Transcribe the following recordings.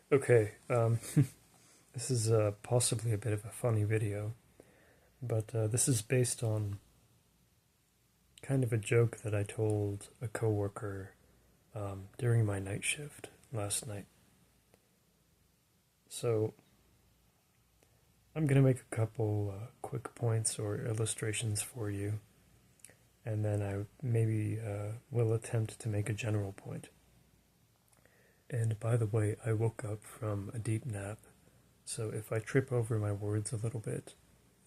Okay, this is possibly a bit of a funny video, but this is based on kind of a joke that I told a coworker during my night shift last night. So I'm going to make a couple quick points or illustrations for you, and then I maybe will attempt to make a general point. And by the way, I woke up from a deep nap, so if I trip over my words a little bit,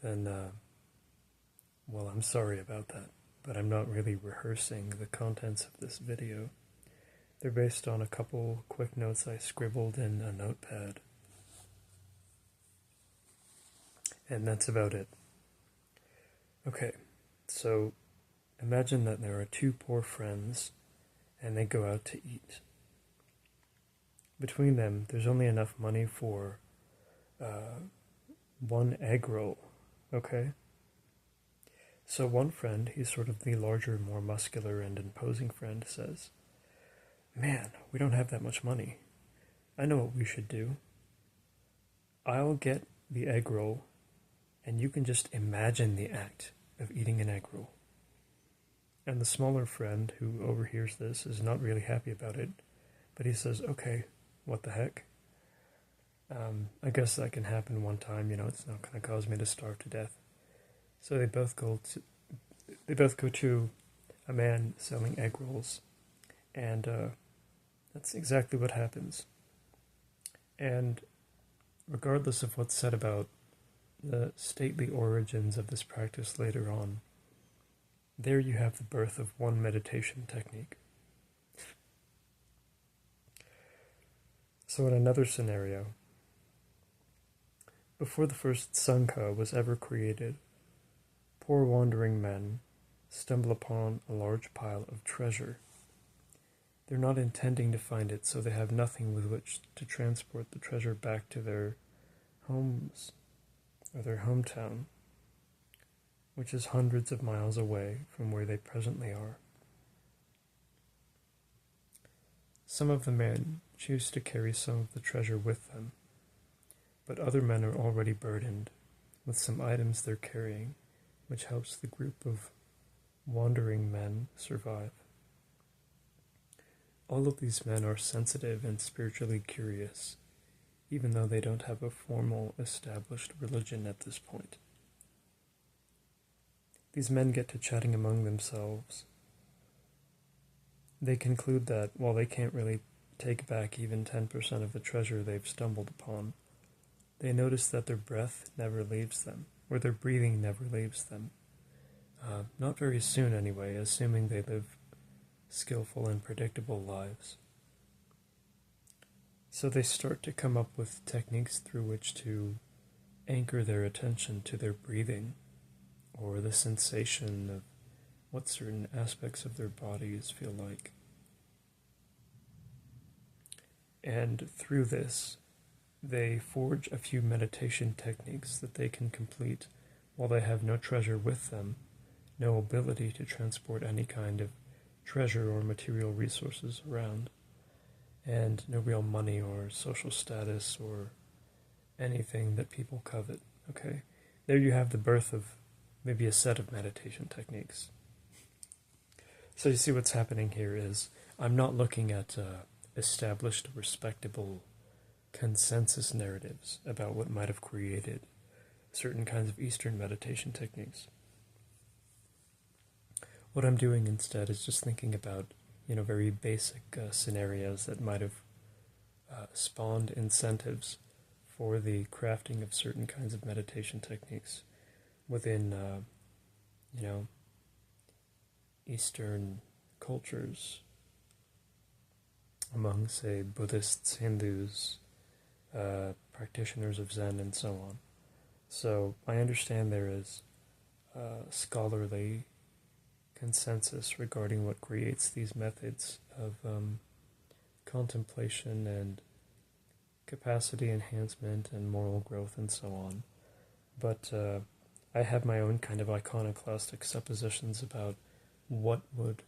then, well, I'm sorry about that, but I'm not really rehearsing the contents of this video. They're based on a couple quick notes I scribbled in a notepad. And that's about it. Okay, so imagine that there are two poor friends and they go out to eat. Between them, there's only enough money for one egg roll, okay? So one friend, he's sort of the larger, more muscular and imposing friend, says, "Man, we don't have that much money. I know what we should do. I'll get the egg roll, and you can just imagine the act of eating an egg roll." And the smaller friend who overhears this is not really happy about it, but he says, "Okay, what the heck? I guess that can happen one time, it's not going to cause me to starve to death." So they both go to a man selling egg rolls, and that's exactly what happens. And regardless of what's said about the stately origins of this practice later on, there you have the birth of one meditation technique. So in another scenario, before the first Sangha was ever created, poor wandering men stumble upon a large pile of treasure. They're not intending to find it, so they have nothing with which to transport the treasure back to their homes or their hometown, which is hundreds of miles away from where they presently are. Some of the men choose to carry some of the treasure with them, but other men are already burdened with some items they're carrying, which helps the group of wandering men survive. All of these men are sensitive and spiritually curious, even though they don't have a formal, established religion at this point. These men get to chatting among themselves. They conclude that while they can't really take back even 10% of the treasure they've stumbled upon, they notice that their breath never leaves them, or their breathing never leaves them. Not very soon anyway, assuming they live skillful and predictable lives. So they start to come up with techniques through which to anchor their attention to their breathing, or the sensation of what certain aspects of their bodies feel like. And through this, they forge a few meditation techniques that they can complete while they have no treasure with them, no ability to transport any kind of treasure or material resources around, and no real money or social status or anything that people covet, okay? There you have the birth of maybe a set of meditation techniques. So you see what's happening here is I'm not looking at established, respectable consensus narratives about what might have created certain kinds of Eastern meditation techniques. What I'm doing instead is just thinking about, very basic scenarios that might have spawned incentives for the crafting of certain kinds of meditation techniques within, Eastern cultures, among, say, Buddhists, Hindus, practitioners of Zen, and so on. So I understand there is scholarly consensus regarding what creates these methods of contemplation and capacity enhancement and moral growth and so on. But I have my own kind of iconoclastic suppositions about what would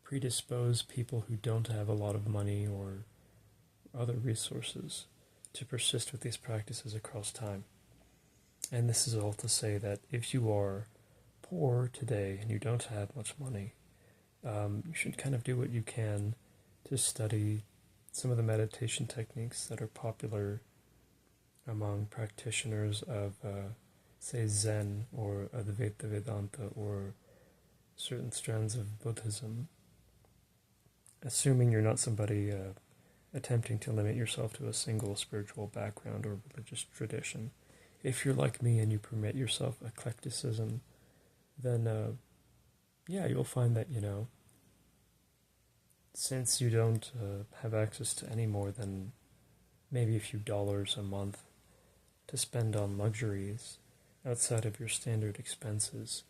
predispose people who don't have a lot of money or other resources to persist with these practices across time. And this is all to say that if you are poor today and you don't have much money, you should kind of do what you can to study some of the meditation techniques that are popular among practitioners of, say, Zen or Advaita Vedanta or certain strands of Buddhism, assuming you're not somebody attempting to limit yourself to a single spiritual background or religious tradition. If you're like me and you permit yourself eclecticism, then you'll find that, since you don't have access to any more than maybe a few dollars a month to spend on luxuries outside of your standard expenses,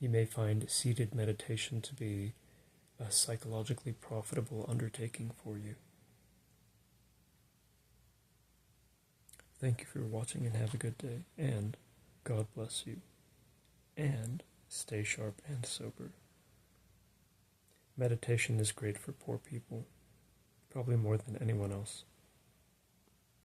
you may find seated meditation to be a psychologically profitable undertaking for you. Thank you for watching and have a good day, and God bless you, and stay sharp and sober. Meditation is great for poor people, probably more than anyone else.